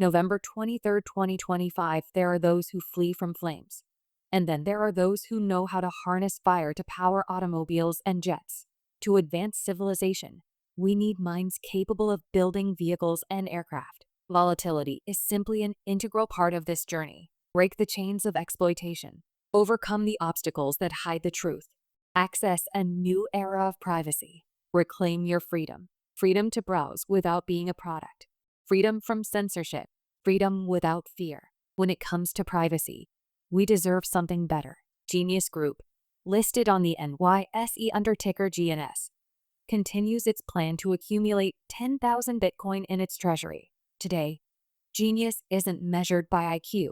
November 23rd, 2025, there are those who flee from flames. And then there are those who know how to harness fire to power automobiles and jets. To advance civilization, we need minds capable of building vehicles and aircraft. Volatility is simply an integral part of this journey. Break the chains of exploitation. Overcome the obstacles that hide the truth. Access a new era of privacy. Reclaim your freedom. Freedom to browse without being a product. Freedom from censorship. Freedom without fear. When it comes to privacy, we deserve something better. Genius Group, listed on the NYSE under ticker GNS, continues its plan to accumulate 10,000 Bitcoin in its treasury. Today, genius isn't measured by IQ,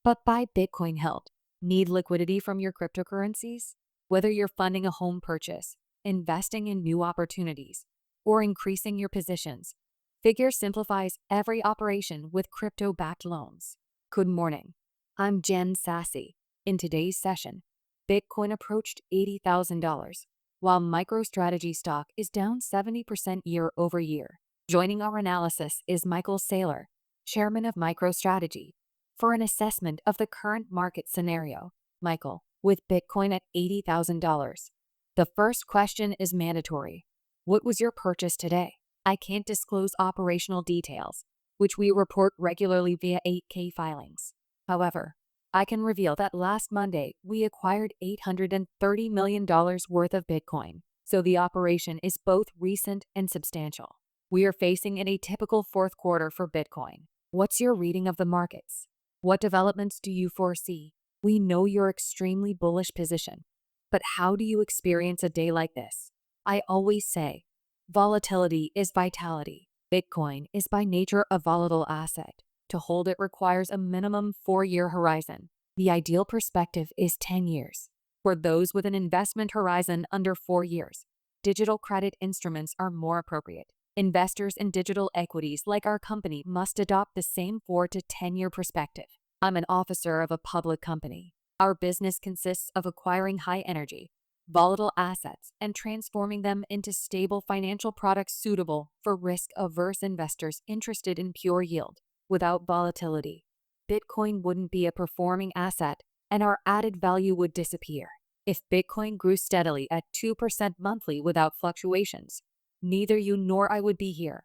but by Bitcoin held. Need liquidity from your cryptocurrencies? Whether you're funding a home purchase, investing in new opportunities, or increasing your positions, Figure simplifies every operation with crypto-backed loans. Good morning. I'm Jen Sassy. In today's session, Bitcoin approached $80,000, while MicroStrategy stock is down 70% year over year. Joining our analysis is Saylor, chairman of MicroStrategy, for an assessment of the current market scenario. Michael, with Bitcoin at $80,000. The first question is mandatory. What was your purchase today? I can't disclose operational details, which we report regularly via 8K filings. However, I can reveal that last Monday we acquired $830 million worth of Bitcoin, so the operation is both recent and substantial. We are facing an atypical fourth quarter for Bitcoin. What's your reading of the markets? What developments do you foresee? We know your extremely bullish position, but how do you experience a day like this? I always say, volatility is vitality. Bitcoin is by nature a volatile asset. To hold it requires a minimum 4-year horizon. The ideal perspective is 10 years. For those with an investment horizon under 4 years, digital credit instruments are more appropriate. Investors in digital equities like our company must adopt the same 4 to 10-year perspective. I'm an officer of a public company. Our business consists of acquiring high-energy, volatile assets and transforming them into stable financial products suitable for risk-averse investors interested in pure yield. Without volatility, Bitcoin wouldn't be a performing asset and our added value would disappear. If Bitcoin grew steadily at 2% monthly without fluctuations, neither you nor I would be here.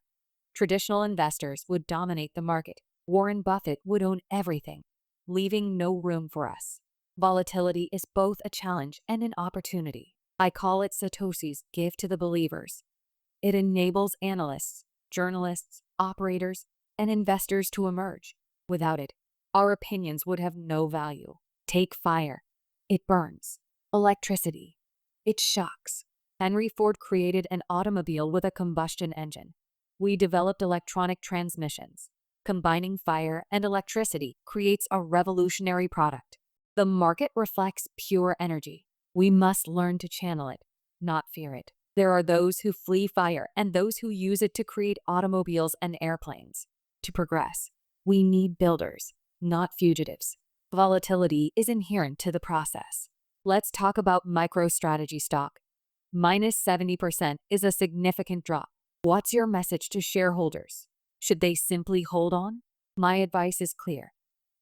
Traditional investors would dominate the market. Warren Buffett would own everything, leaving no room for us. Volatility is both a challenge and an opportunity. I call it Satoshi's gift to the believers. It enables analysts, journalists, operators, and investors to emerge. Without it, our opinions would have no value. Take fire. It burns. Electricity. It shocks. Henry Ford created an automobile with a combustion engine. We developed electronic transmissions. Combining fire and electricity creates a revolutionary product. The market reflects pure energy. We must learn to channel it, not fear it. There are those who flee fire and those who use it to create automobiles and airplanes. To progress, we need builders, not fugitives. Volatility is inherent to the process. Let's talk about MicroStrategy stock. Minus 70% is a significant drop. What's your message to shareholders? Should they simply hold on? My advice is clear.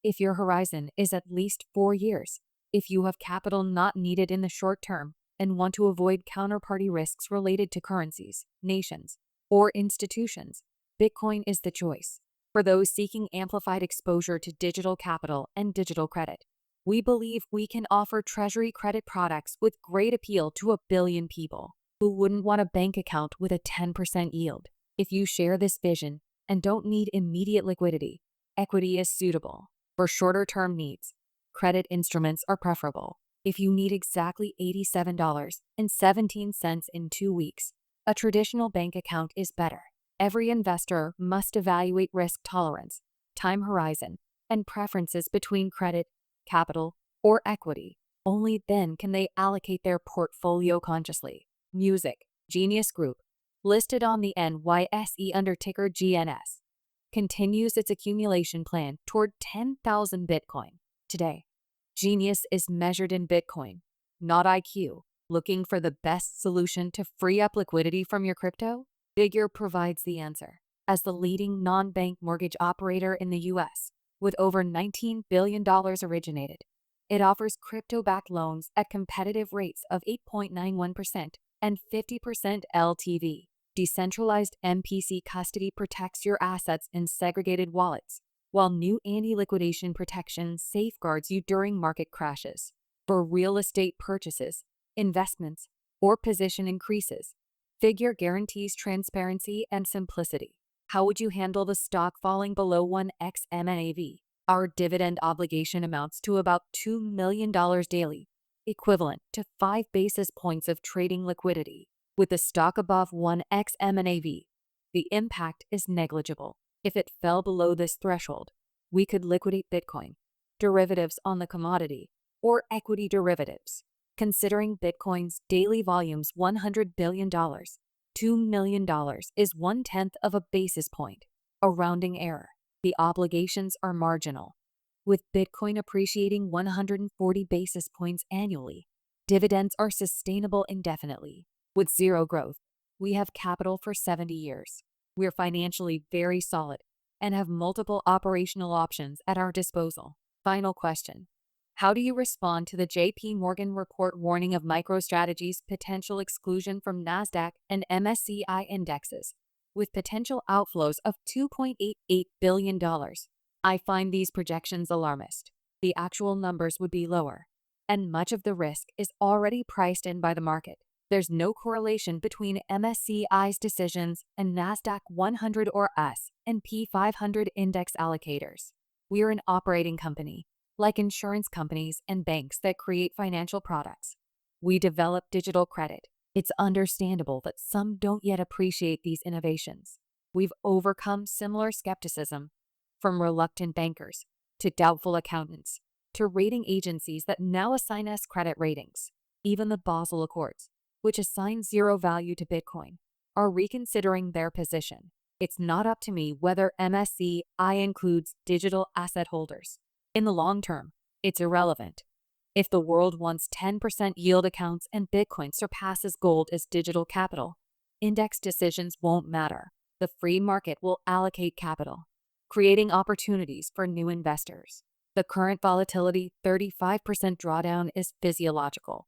If your horizon is at least 4 years, if you have capital not needed in the short term and want to avoid counterparty risks related to currencies, nations, or institutions, Bitcoin is the choice. For those seeking amplified exposure to digital capital and digital credit, we believe we can offer treasury credit products with great appeal to 1 billion people who wouldn't want a bank account with a 10% yield. If you share this vision and don't need immediate liquidity, equity is suitable. For shorter-term needs, credit instruments are preferable. If you need exactly $87.17 in 2 weeks, a traditional bank account is better. Every investor must evaluate risk tolerance, time horizon, and preferences between credit, capital, or equity. Only then can they allocate their portfolio consciously. Music, Genius Group, listed on the NYSE under ticker GNS, continues its accumulation plan toward 10,000 Bitcoin. Today, genius is measured in Bitcoin, not IQ. Looking for the best solution to free up liquidity from your crypto? Figure provides the answer. as the leading non-bank mortgage operator in the U.S., with over $19 billion originated. It offers crypto-backed loans at competitive rates of 8.91% and 50% LTV. Decentralized MPC custody protects your assets in segregated wallets, while new anti-liquidation protection safeguards you during market crashes. For real estate purchases, investments, or position increases, Figure guarantees transparency and simplicity. How would you handle the stock falling below 1x MNAV? Our dividend obligation amounts to about $2 million daily, equivalent to 5 basis points of trading liquidity. With the stock above 1x MNAV, the impact is negligible. If it fell below this threshold, we could liquidate Bitcoin, derivatives on the commodity, or equity derivatives. Considering Bitcoin's daily volume's $100 billion, $2 million is 1/10 of a basis point, a rounding error. The obligations are marginal. With Bitcoin appreciating 140 basis points annually, dividends are sustainable indefinitely. With zero growth, we have capital for 70 years. We're financially very solid and have multiple operational options at our disposal. Final question. How do you respond to the JP Morgan report warning of MicroStrategy's potential exclusion from NASDAQ and MSCI indexes, with potential outflows of $2.88 billion? I find these projections alarmist. The actual numbers would be lower, and much of the risk is already priced in by the market. There's no correlation between MSCI's decisions and NASDAQ 100 or S&P 500 index allocators. We're an operating company, like insurance companies and banks that create financial products. We develop digital credit. It's understandable that some don't yet appreciate these innovations. We've overcome similar skepticism, from reluctant bankers to doubtful accountants to rating agencies that now assign us credit ratings. Even the Basel Accords, which assign zero value to Bitcoin, are reconsidering their position. It's not up to me whether MSCI includes digital asset holders. In the long term, it's irrelevant. If the world wants 10% yield accounts and Bitcoin surpasses gold as digital capital, index decisions won't matter. The free market will allocate capital, creating opportunities for new investors. The current volatility 35% drawdown is physiological.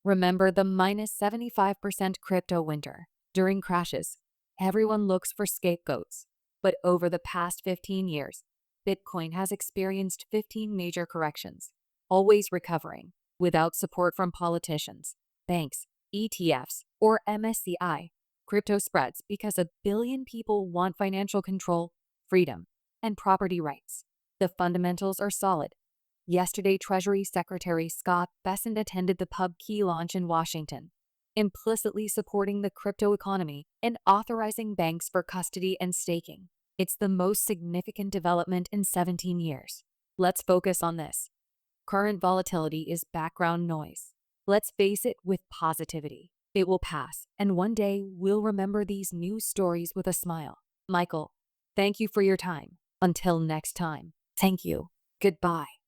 Remember the -75% crypto winter. During crashes, everyone looks for scapegoats. But over the past 15 years, Bitcoin has experienced 15 major corrections, always recovering, without support from politicians, banks, ETFs, or MSCI. Crypto spreads because 1 billion people want financial control, freedom, and property rights. The fundamentals are solid. Yesterday, Treasury Secretary Scott Bessent attended the pub key launch in Washington, implicitly supporting the crypto economy and authorizing banks for custody and staking. It's the most significant development in 17 years. Let's focus on this. Current volatility is background noise. Let's face it with positivity. It will pass, and one day we'll remember these news stories with a smile. Michael, thank you for your time. Until next time, thank you. Goodbye.